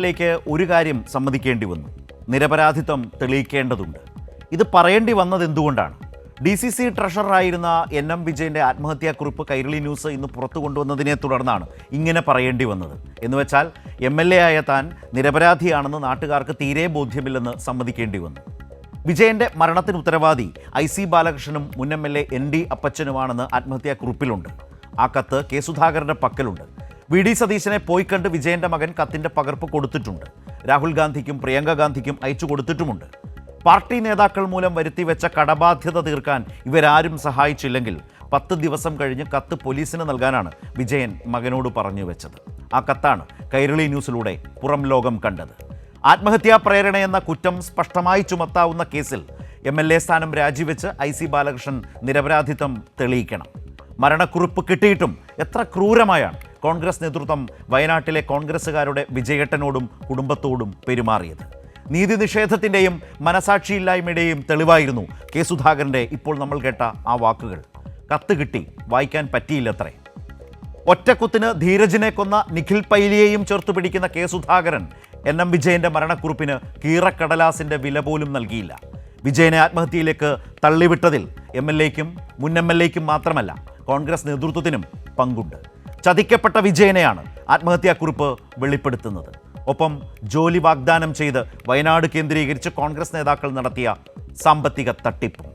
ലേക്ക് ഒരു കാര്യം സമ്മതിക്കേണ്ടി വന്നു. നിരപരാധിത്വം തെളിയിക്കേണ്ടതുണ്ട്. ഇത് പറയേണ്ടി വന്നത് എന്തുകൊണ്ടാണ്? DCC ട്രഷററായിരുന്ന NM വിജയൻ്റെ ആത്മഹത്യാക്കുറിപ്പ് കൈരളി ന്യൂസ് ഇന്ന് പുറത്തു കൊണ്ടുവന്നതിനെ തുടർന്നാണ് ഇങ്ങനെ പറയേണ്ടി വന്നത്. എന്നുവെച്ചാൽ MLA ആയ താൻ നിരപരാധിയാണെന്ന് നാട്ടുകാർക്ക് തീരെ ബോധ്യമില്ലെന്ന് സമ്മതിക്കേണ്ടി വന്നു. വിജയൻ്റെ മരണത്തിന് ഉത്തരവാദി IC ബാലകൃഷ്ണനും മുൻ MLA ND അപ്പച്ചനുമാണെന്ന് ആത്മഹത്യാക്കുറിപ്പിലുണ്ട്. ആ കത്ത് K. സുധാകരൻ്റെ പക്കലുണ്ട്. VD സതീശനെ പോയി കണ്ട് വിജയൻ്റെ മകൻ കത്തിൻ്റെ പകർപ്പ് കൊടുത്തിട്ടുണ്ട്. രാഹുൽ ഗാന്ധിക്കും പ്രിയങ്ക ഗാന്ധിക്കും അയച്ചു കൊടുത്തിട്ടുമുണ്ട്. പാർട്ടി നേതാക്കൾ മൂലം വരുത്തിവെച്ച കടബാധ്യത തീർക്കാൻ ഇവരാരും സഹായിച്ചില്ലെങ്കിൽ 10 ദിവസം കഴിഞ്ഞ് കത്ത് പോലീസിന് നൽകാനാണ് വിജയൻ മകനോട് പറഞ്ഞു വെച്ചത്. ആ കത്താണ് കൈരളി ന്യൂസിലൂടെ പുറം ലോകം കണ്ടത്. ആത്മഹത്യാ പ്രേരണയെന്ന കുറ്റം സ്പഷ്ടമായി ചുമത്താവുന്ന കേസിൽ MLA സ്ഥാനം രാജിവെച്ച് IC ബാലകൃഷ്ണൻ നിരപരാധിത്വം തെളിയിക്കണം. മരണക്കുറിപ്പ് കിട്ടിയിട്ടും എത്ര ക്രൂരമായാണ് കോൺഗ്രസ് നേതൃത്വം വയനാട്ടിലെ കോൺഗ്രസ്സുകാരുടെ വിജയേട്ടനോടും കുടുംബത്തോടും പെരുമാറിയത്. നീതി നിഷേധത്തിൻ്റെയും മനസാക്ഷിയില്ലായ്മയുടെയും തെളിവായിരുന്നു K. സുധാകരൻ്റെ ഇപ്പോൾ നമ്മൾ കേട്ട ആ വാക്കുകൾ. കത്ത് കിട്ടി, വായിക്കാൻ പറ്റിയില്ലത്രേ. ഒറ്റക്കുത്തിന് ധീരജിനെ കൊന്ന നിഖിൽ പൈലിയെയും ചേർത്ത് പിടിക്കുന്ന K. സുധാകരൻ NM വിജയൻ്റെ മരണക്കുറിപ്പിന് കീറക്കടലാസിൻ്റെ വില പോലും നൽകിയില്ല. വിജയനെ ആത്മഹത്യയിലേക്ക് തള്ളിവിട്ടതിൽ MLAയ്ക്കും മുൻ MLAയ്ക്കും മാത്രമല്ല കോൺഗ്രസ് നേതൃത്വത്തിനും പങ്കുണ്ട്. ചതിക്കപ്പെട്ട വിജയനെയാണ് ആത്മഹത്യാക്കുറിപ്പ് വെളിപ്പെടുത്തുന്നത്. ഒപ്പം ജോലി വാഗ്ദാനം ചെയ്ത് വയനാട് കേന്ദ്രീകരിച്ച് കോൺഗ്രസ് നേതാക്കൾ നടത്തിയ സാമ്പത്തിക തട്ടിപ്പും.